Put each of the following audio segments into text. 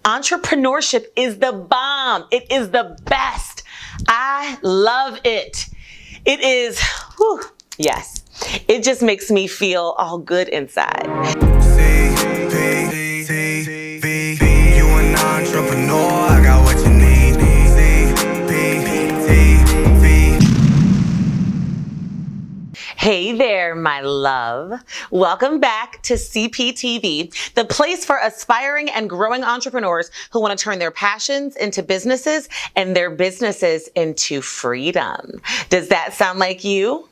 Entrepreneurship is the bomb. It is the best. I love it. It is, yes, it just makes me feel all good inside. You an entrepreneur, I got what you need. Hey there, my love. Welcome back to CPTV, the place for aspiring and growing entrepreneurs who want to turn their passions into businesses and their businesses into freedom. Does that sound like you?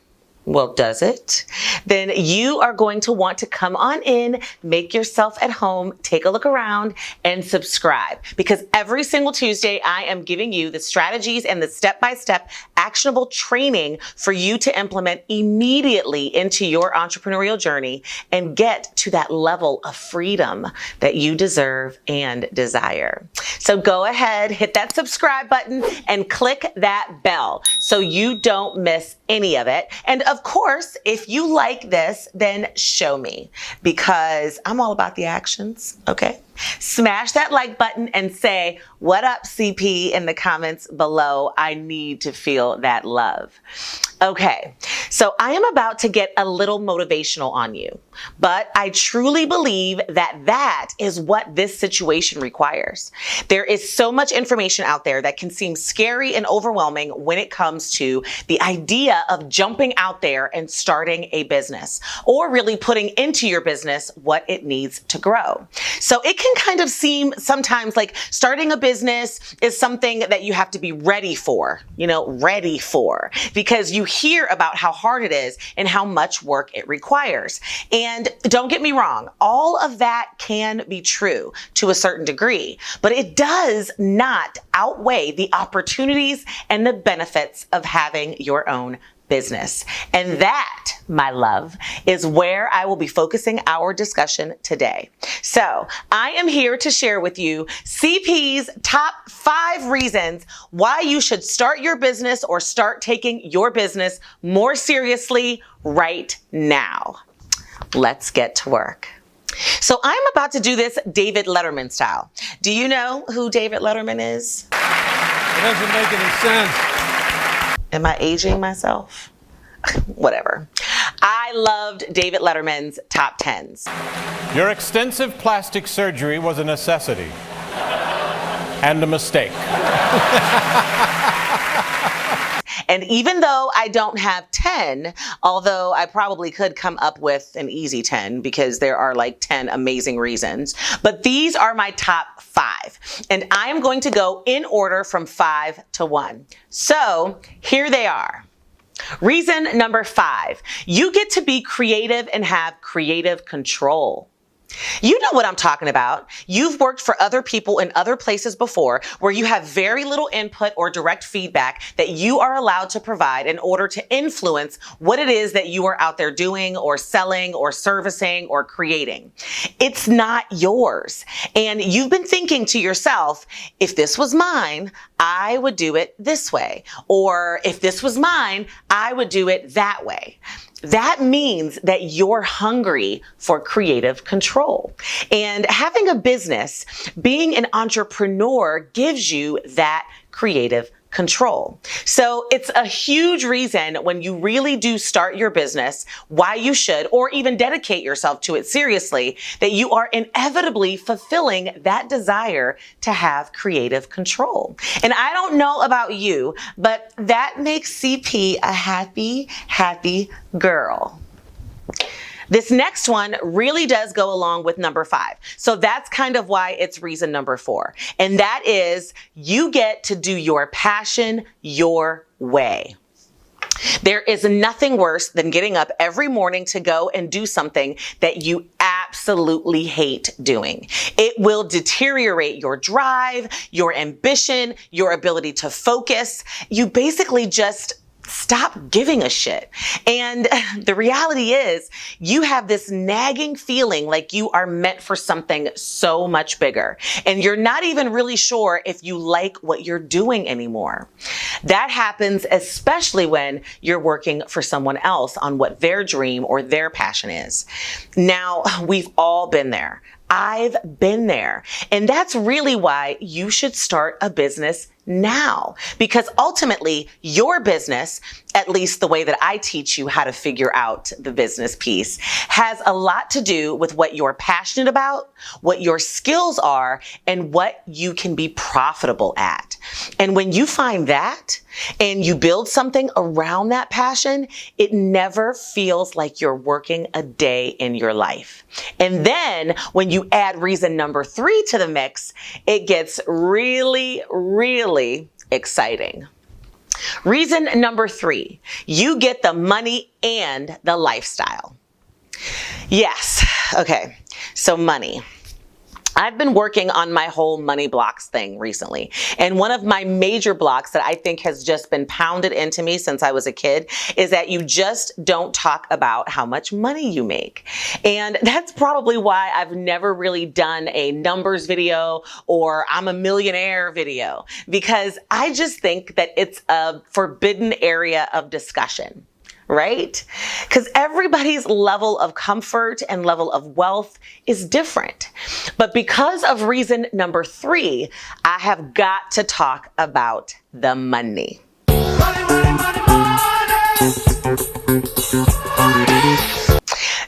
Well, does it? Then you are going to want to come on in, make yourself at home, take a look around, and subscribe. Because every single Tuesday, I am giving you the strategies and the step-by-step actionable training for you to implement immediately into your entrepreneurial journey and get to that level of freedom that you deserve and desire. So go ahead, hit that subscribe button and click that bell so you don't miss any of it. And of course, if you like this, then show me, because I'm all about the actions, okay? Smash that like button and say, "What up, CP?" in the comments below. I need to feel that love. Okay, so I am about to get a little motivational on you, but I truly believe that that is what this situation requires. There is so much information out there that can seem scary and overwhelming when it comes to the idea of jumping out there and starting a business, or really putting into your business what it needs to grow. So it can kind of seem sometimes like starting a business is something that you have to be ready for, because you hear about how hard it is and how much work it requires. And don't get me wrong, all of that can be true to a certain degree, but it does not outweigh the opportunities and the benefits of having your own business. And that, my love, is where I will be focusing our discussion today. So I am here to share with you CP's top 5 reasons why you should start your business or start taking your business more seriously right now. Let's get to work. So I'm about to do this David Letterman style. Do you know who David Letterman is? It doesn't make any sense. Am I aging myself? Whatever. I loved David Letterman's top 10s. Your extensive plastic surgery was a necessity and a mistake. And even though I don't have 10, although I probably could come up with an easy 10 because there are like 10 amazing reasons, but these are my top 5. And I am going to go in order from 5 to 1. So here they are. Reason number 5, you get to be creative and have creative control. You know what I'm talking about. You've worked for other people in other places before where you have very little input or direct feedback that you are allowed to provide in order to influence what it is that you are out there doing or selling or servicing or creating. It's not yours. And you've been thinking to yourself, if this was mine, I would do it this way. Or if this was mine, I would do it that way. That means that you're hungry for creative control. And having a business, being an entrepreneur, gives you that creative control. So it's a huge reason when you really do start your business, why you should, or even dedicate yourself to it seriously, that you are inevitably fulfilling that desire to have creative control. And I don't know about you, but that makes CP a happy, happy girl. This next one really does go along with number 5. So that's kind of why it's reason number 4. And that is you get to do your passion your way. There is nothing worse than getting up every morning to go and do something that you absolutely hate doing. It will deteriorate your drive, your ambition, your ability to focus. You basically just stop giving a shit. And the reality is you have this nagging feeling like you are meant for something so much bigger. And you're not even really sure if you like what you're doing anymore. That happens especially when you're working for someone else on what their dream or their passion is. Now, we've all been there. I've been there. And that's really why you should start a business now, because ultimately your business, at least the way that I teach you how to figure out the business piece, has a lot to do with what you're passionate about, what your skills are, and what you can be profitable at. And when you find that and you build something around that passion, it never feels like you're working a day in your life. And then when you add reason number 3 to the mix, it gets really, really exciting. Reason number 3, you get the money and the lifestyle. Yes. Okay. So money. I've been working on my whole money blocks thing recently. And one of my major blocks that I think has just been pounded into me since I was a kid is that you just don't talk about how much money you make. And that's probably why I've never really done a numbers video or I'm a millionaire video, because I just think that it's a forbidden area of discussion. Right? Because everybody's level of comfort and level of wealth is different. But because of reason number 3, I have got to talk about the money. Money, money, money, money.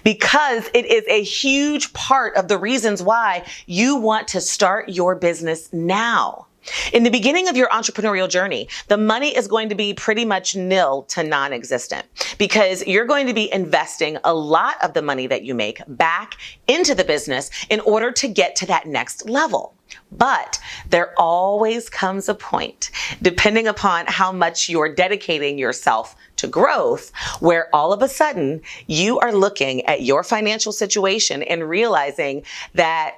Because it is a huge part of the reasons why you want to start your business now. In the beginning of your entrepreneurial journey, the money is going to be pretty much nil to non-existent, because you're going to be investing a lot of the money that you make back into the business in order to get to that next level. But there always comes a point, depending upon how much you're dedicating yourself to growth, where all of a sudden you are looking at your financial situation and realizing that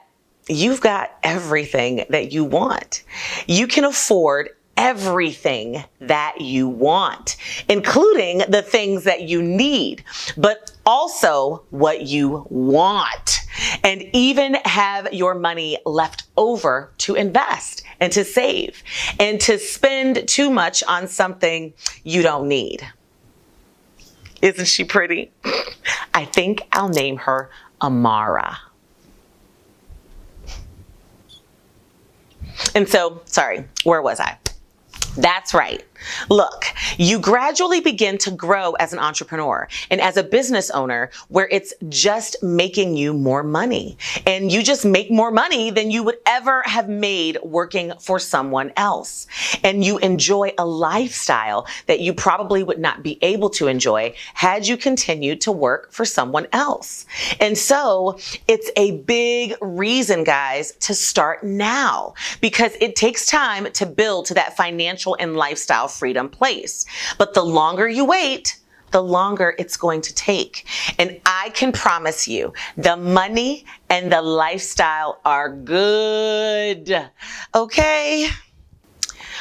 you've got everything that you want. You can afford everything that you want, including the things that you need, but also what you want, and even have your money left over to invest and to save and to spend too much on something you don't need. Isn't she pretty? I think I'll name her Amara. And so, sorry, where was I? That's right. Look, you gradually begin to grow as an entrepreneur and as a business owner where it's just making you more money. And you just make more money than you would ever have made working for someone else. And you enjoy a lifestyle that you probably would not be able to enjoy had you continued to work for someone else. And so it's a big reason, guys, to start now, because it takes time to build to that financial and lifestyle freedom place. But the longer you wait, the longer it's going to take. And I can promise you, the money and the lifestyle are good. Okay?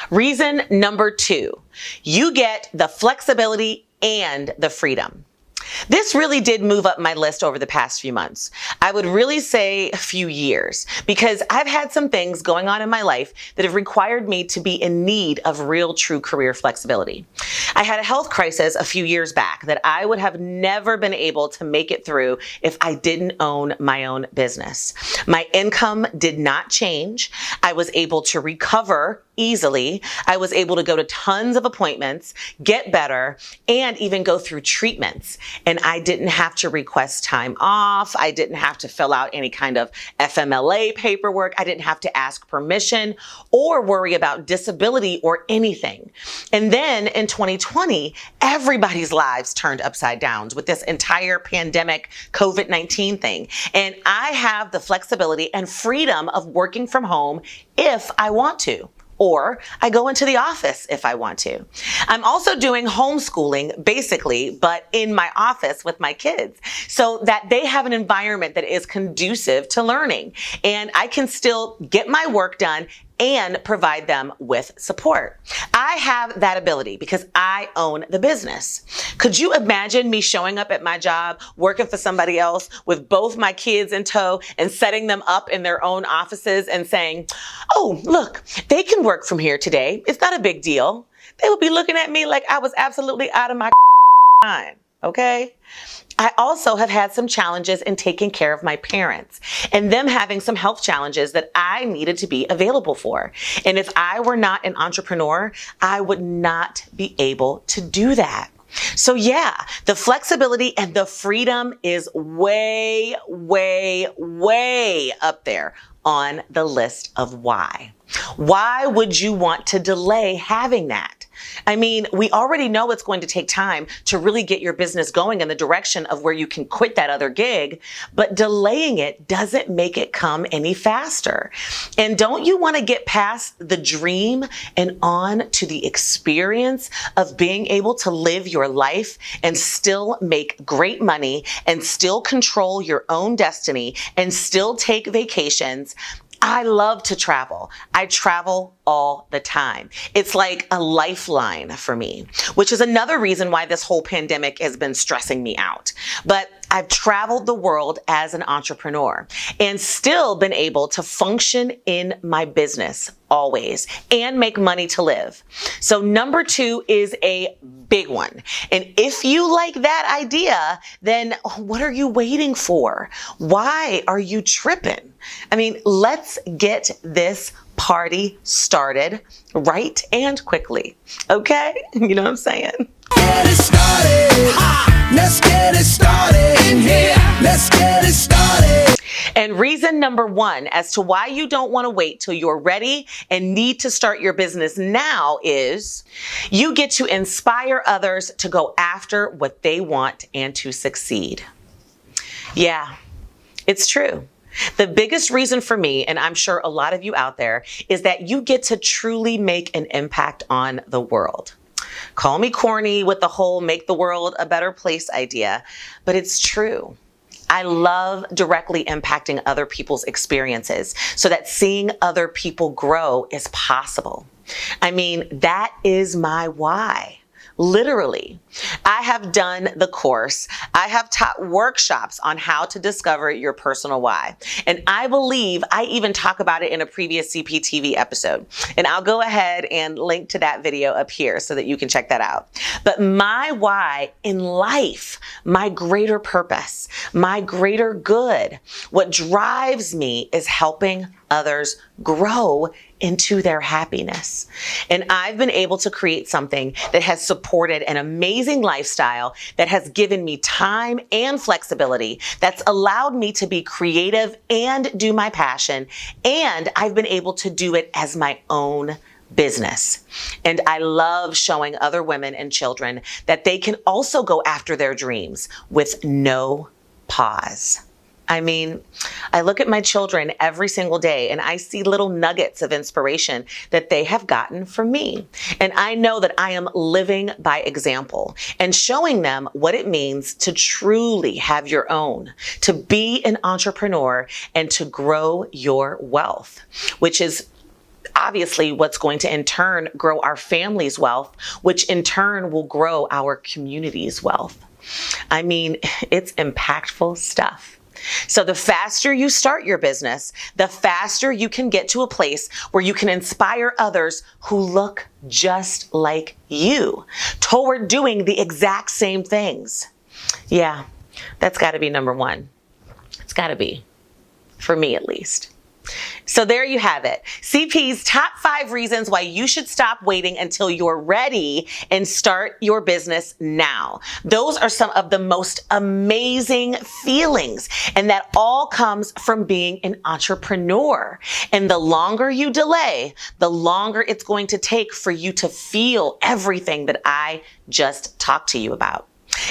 Reason number 2, you get the flexibility and the freedom. This really did move up my list over the past few months. I would really say a few years, because I've had some things going on in my life that have required me to be in need of real, true career flexibility. I had a health crisis a few years back that I would have never been able to make it through if I didn't own my own business. My income did not change. I was able to recover easily. I was able to go to tons of appointments, get better, and even go through treatments. And I didn't have to request time off. I didn't have to fill out any kind of FMLA paperwork. I didn't have to ask permission or worry about disability or anything. And then in 2020, everybody's lives turned upside down with this entire pandemic COVID-19 thing. And I have the flexibility and freedom of working from home if I want to. Or I go into the office if I want to. I'm also doing homeschooling, basically, but in my office with my kids, so that they have an environment that is conducive to learning. And I can still get my work done and provide them with support. I have that ability because I own the business. Could you imagine me showing up at my job, working for somebody else with both my kids in tow and setting them up in their own offices and saying, oh, look, they can work from here today. It's not a big deal. They would be looking at me like I was absolutely out of my mind. okay? I also have had some challenges in taking care of my parents and them having some health challenges that I needed to be available for. And if I were not an entrepreneur, I would not be able to do that. So yeah, the flexibility and the freedom is way, way, way up there on the list of why. Why would you want to delay having that? I mean, we already know it's going to take time to really get your business going in the direction of where you can quit that other gig, but delaying it doesn't make it come any faster. And don't you want to get past the dream and on to the experience of being able to live your life and still make great money and still control your own destiny and still take vacations? I love to travel. I travel all the time. It's like a lifeline for me, which is another reason why this whole pandemic has been stressing me out. But I've traveled the world as an entrepreneur and still been able to function in my business always and make money to live. So number 2 is a big one. And if you like that idea, then what are you waiting for? Why are you tripping? I mean, let's get this party started right and quickly. Okay? You know what I'm saying? Get it started. Let's get it started in here. Let's get it started. And reason number 1 as to why you don't want to wait till you're ready and need to start your business now is you get to inspire others to go after what they want and to succeed. Yeah, it's true. The biggest reason for me, and I'm sure a lot of you out there, is that you get to truly make an impact on the world. Call me corny with the whole make the world a better place idea, but it's true. I love directly impacting other people's experiences so that seeing other people grow is possible. I mean, that is my why. Literally, I have done the course. I have taught workshops on how to discover your personal why. And I believe I even talk about it in a previous CPTV episode. And I'll go ahead and link to that video up here so that you can check that out. But my why in life, my greater purpose, my greater good, what drives me is helping others grow into their happiness. And I've been able to create something that has supported an amazing lifestyle that has given me time and flexibility, that's allowed me to be creative and do my passion. And I've been able to do it as my own business. And I love showing other women and children that they can also go after their dreams with no pause. I mean, I look at my children every single day and I see little nuggets of inspiration that they have gotten from me. And I know that I am living by example and showing them what it means to truly have your own, to be an entrepreneur and to grow your wealth, which is obviously what's going to in turn grow our family's wealth, which in turn will grow our community's wealth. I mean, it's impactful stuff. So the faster you start your business, the faster you can get to a place where you can inspire others who look just like you toward doing the exact same things. Yeah, that's got to be number 1. It's got to be, for me at least. So there you have it. CP's top 5 reasons why you should stop waiting until you're ready and start your business now. Those are some of the most amazing feelings, and that all comes from being an entrepreneur. And the longer you delay, the longer it's going to take for you to feel everything that I just talked to you about.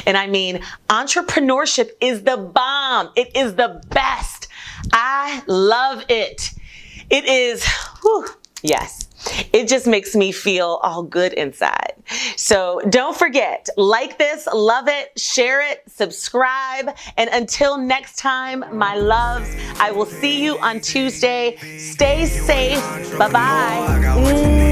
And I mean, entrepreneurship is the bomb. It is the best. I love it. It is, whew, yes. It just makes me feel all good inside. So don't forget, like this, love it, share it, subscribe. And until next time, my loves, I will see you on Tuesday. Stay safe. Bye-bye.